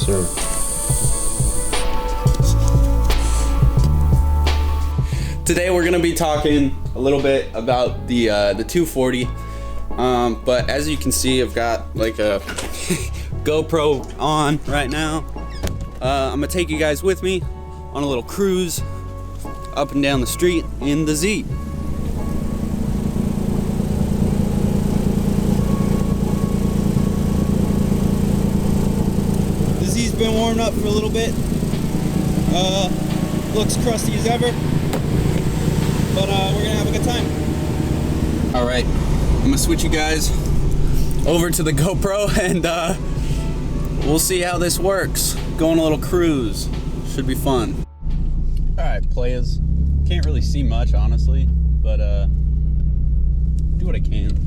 sir. Today we're gonna be talking a little bit about the 240, but as you can see, I've got like a GoPro on right now. I'm gonna take you guys with me on a little cruise up and down the street in the Z. The Z's been warming up for a little bit. Looks crusty as ever, but we're gonna have a good time. All right, I'm gonna switch you guys over to the GoPro and we'll see how this works. Go on a little cruise, should be fun. All right, players. Can't really see much, honestly, but do what I can.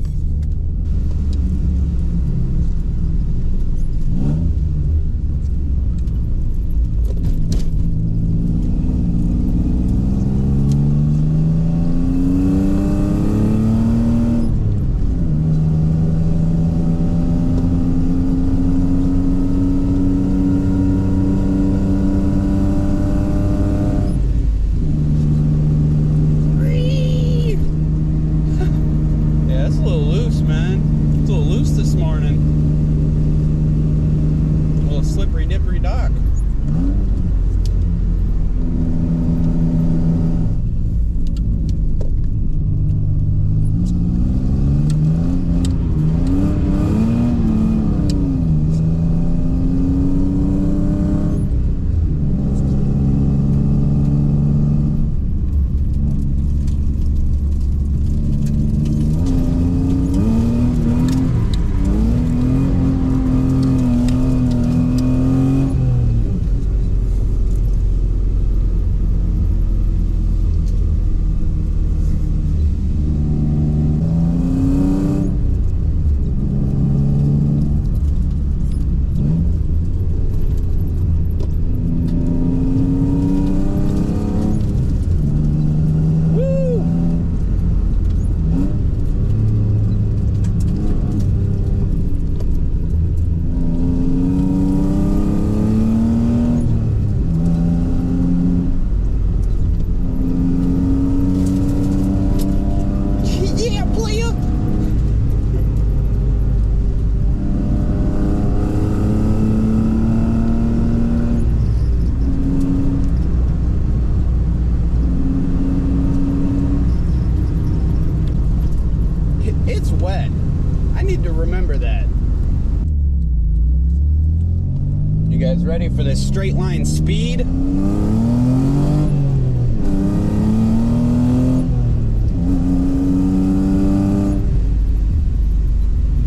Ready for this straight line speed?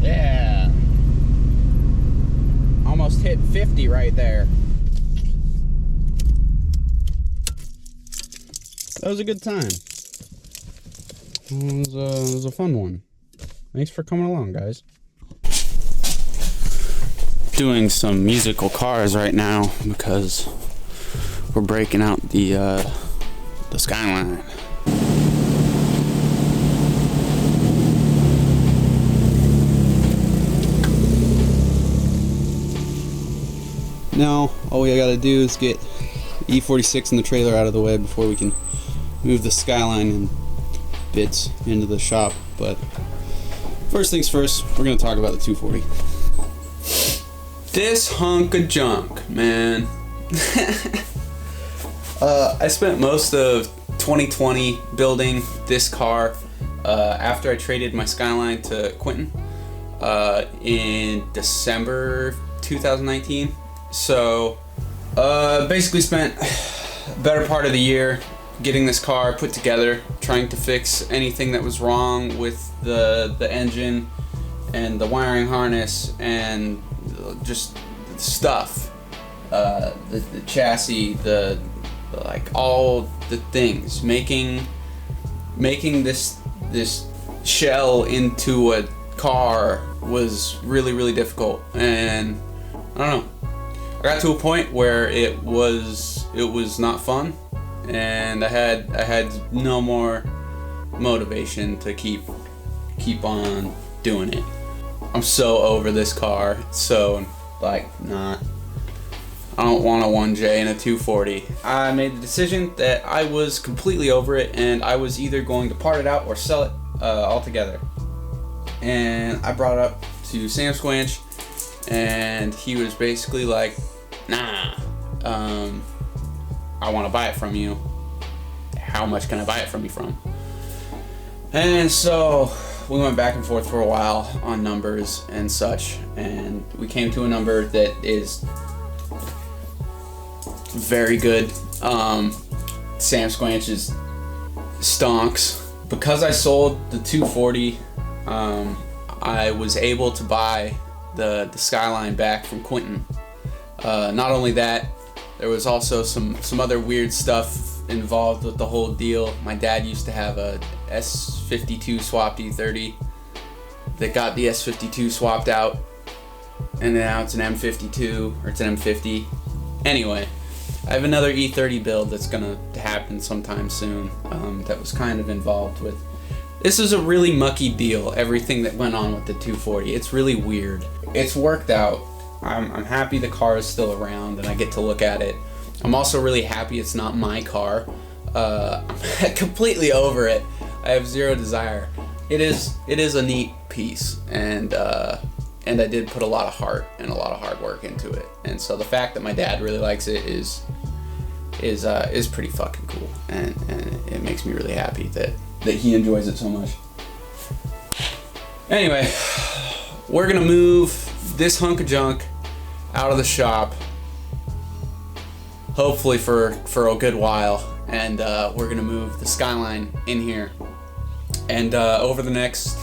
Yeah. Almost hit 50 right there. That was a good time. It was a fun one. Thanks for coming along, guys. Doing some musical cars right now because we're breaking out the Skyline. Now all we gotta do is get E46 and the trailer out of the way before we can move the Skyline and bits into the shop. But first things first, we're gonna talk about the 240. This hunk of junk, man. I spent most of 2020 building this car after I traded my Skyline to Quentin in December 2019. So basically spent a better part of the year getting this car put together, trying to fix anything that was wrong with the engine and the wiring harness and just stuff, the chassis, the like all the things, making this shell into a car was really difficult. And I don't know, I got to a point where it was not fun, and I had no more motivation to keep on doing it. I'm so over this car. It's so like not I don't want a 1J and a 240. I made the decision that I was completely over it, and I was either going to part it out or sell it altogether. And I brought it up to Samsquanch, and he was basically like, nah, I want to buy it from you. How much can I buy it from you from? And so we went back and forth for a while on numbers and such, and we came to a number that is very good. Samsquanch is stonks. Because I sold the 240, I was able to buy the Skyline back from Quentin. Not only that, there was also some other weird stuff involved with the whole deal. My dad used to have a S52 swapped E30 that got the S52 swapped out, and now it's an M52, or it's an M50. Anyway, I have another E30 build that's gonna happen sometime soon, that was kind of involved with. This is a really mucky deal, everything that went on with the 240. It's really weird. It's worked out. I'm happy the car is still around and I get to look at it. I'm also really happy it's not my car. I'm completely over it. I have zero desire. It is a neat piece, and I did put a lot of heart and a lot of hard work into it. And so the fact that my dad really likes it is pretty fucking cool, and it makes me really happy that he enjoys it so much. Anyway, we're gonna move this hunk of junk out of the shop, hopefully for a good while, and we're gonna move the Skyline in here. And over the next,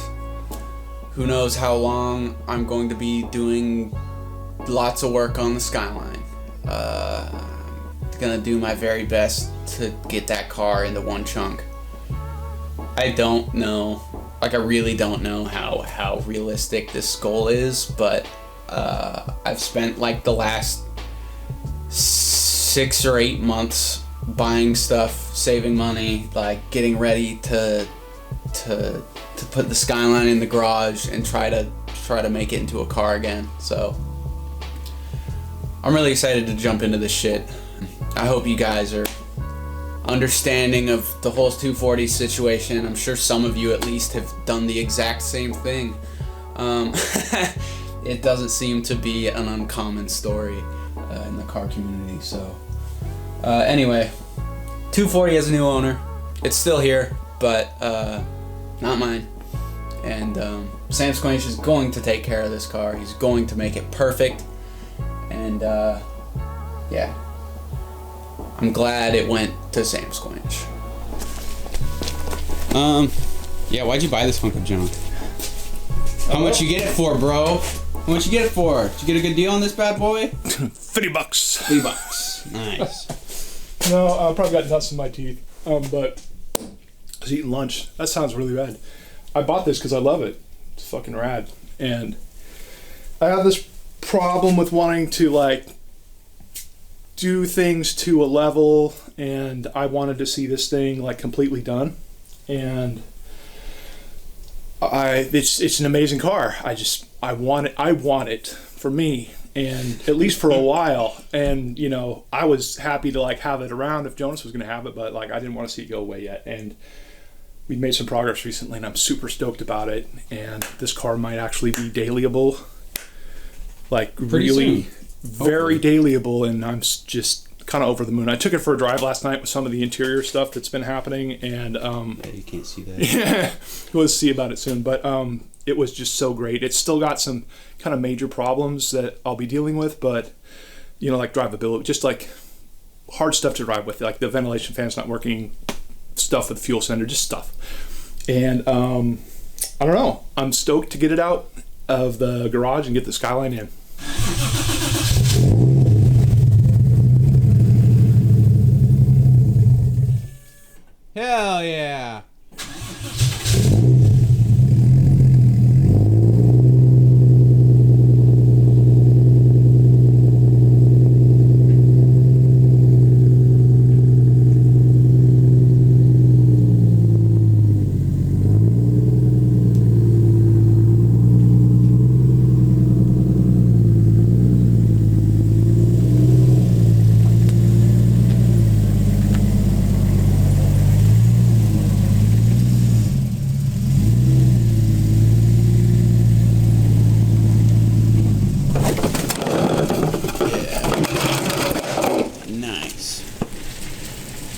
who knows how long, I'm going to be doing lots of work on the Skyline. Gonna do my very best to get that car into one chunk. I don't know, like I really don't know how realistic this goal is, but I've spent like the last 6 or 8 months buying stuff, saving money, like getting ready to put the Skyline in the garage and try to make it into a car again. So I'm really excited to jump into this shit. I hope you guys are understanding of the whole 240 situation. I'm sure some of you at least have done the exact same thing. It doesn't seem to be an uncommon story in the car community. So anyway, 240 has a new owner. It's still here, but not mine. And Samsquanch is going to take care of this car. He's going to make it perfect. And yeah, I'm glad it went to Samsquanch. Yeah, why'd you buy this hunk of junk? How much you get it for, bro? How much you get it for? Did you get a good deal on this bad boy? $50. $50. Nice. No, I probably got nuts in my teeth. But I was eating lunch. That sounds really bad. I bought this because I love it. It's fucking rad. And I have this problem with wanting to like do things to a level, and I wanted to see this thing like completely done. And it's an amazing car. I want it for me, and at least for a while. And you know, I was happy to like have it around if Jonas was going to have it, but like I didn't want to see it go away yet. And we've made some progress recently, and I'm super stoked about it. And this car might actually be dailyable, like Pretty really soon. very dailyable. And I'm just kind of over the moon. I took it for a drive last night with some of the interior stuff that's been happening, and yeah, you can't see that. yeah, we'll see about it soon. But it was just so great. It's still got some kind of major problems that I'll be dealing with, but you know, like drivability, just like hard stuff to drive with, like the ventilation fan's not working, stuff with the fuel sender, just stuff. And I don't know, I'm stoked to get it out of the garage and get the Skyline in. Hell yeah!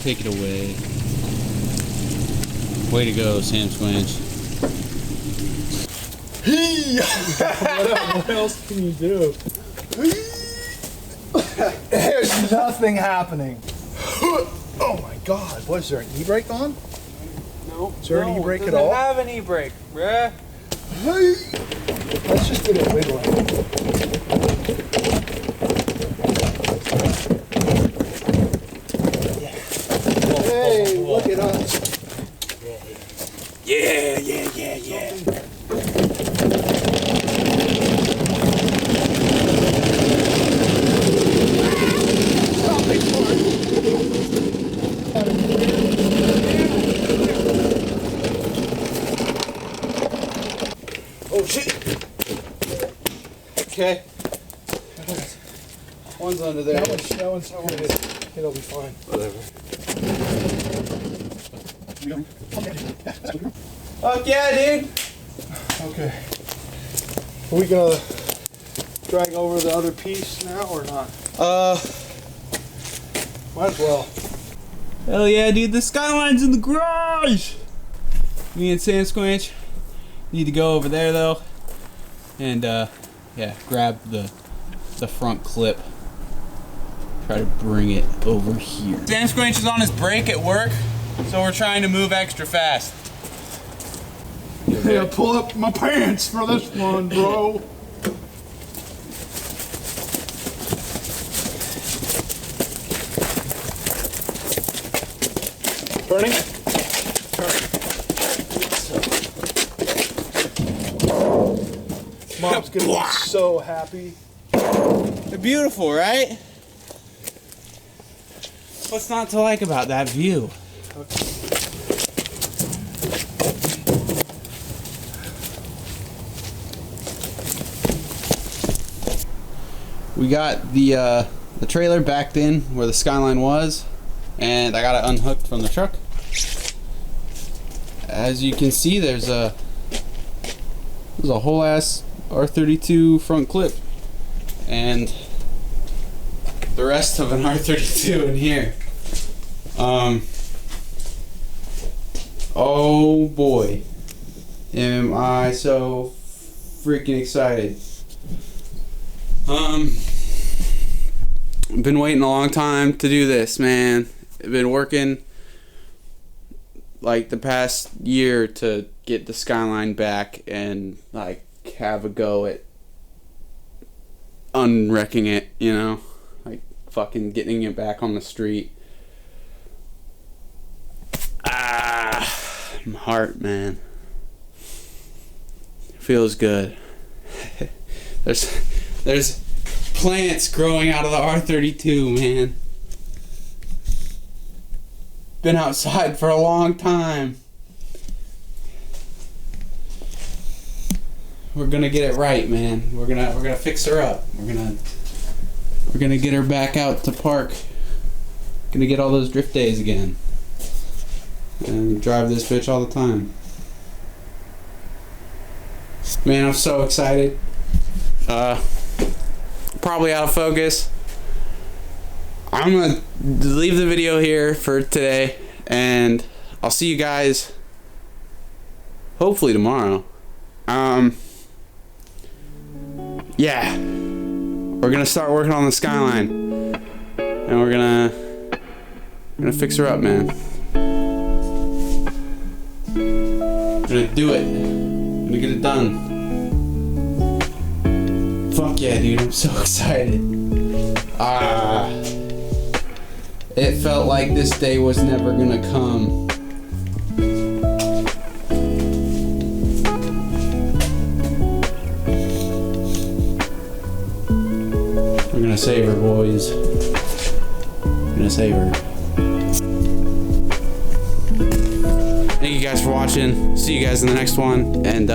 take it away. Way to go, Samsquanch. What else can you do? There's nothing happening. Oh my God! Was there an e-brake on? No. Is there an e-brake at all? Doesn't have an e-brake, bruh. Let's just get it wiggling. Hey, look at us. Yeah. Oh shit. Okay. One's under there. That one's okay. It'll be fine. Whatever. Fuck yeah, dude. Okay. Are we gonna drag over the other piece now or not? Might as well. Hell yeah, dude, the Skyline's in the garage! Me and Samsquanch need to go over there though. And yeah, grab the front clip. Try to bring it over here. Samsquanch is on his break at work, so we're trying to move extra fast. Yeah, pull up my pants for this one, bro. Turning? Mom's gonna be so happy. They're beautiful, right? What's not to like about that view? We got the trailer backed in where the Skyline was, and I got it unhooked from the truck. As you can see, there's a whole ass r32 front clip, and the rest of an r32 in here. Oh boy, am I so freaking excited. I've been waiting a long time to do this, man. I've been working like the past year to get the Skyline back and like have a go at unwrecking it, you know, like fucking getting it back on the street. My heart, man, feels good. There's plants growing out of the r32, man. Been outside for a long time. We're gonna get it right, man. We're gonna fix her up. We're gonna get her back out to park. Gonna get all those drift days again. And drive this bitch all the time. Man, I'm so excited. Probably out of focus. I'm gonna leave the video here for today, and I'll see you guys hopefully tomorrow. Yeah, we're gonna start working on the Skyline, and we're gonna fix her up, man. We're gonna do it. We're gonna get it done. Fuck yeah, dude, I'm so excited. It felt like this day was never gonna come. We're gonna save her, boys. We're gonna save her. Thank you guys for watching. See you guys in the next one. And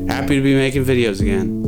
happy to be making videos again.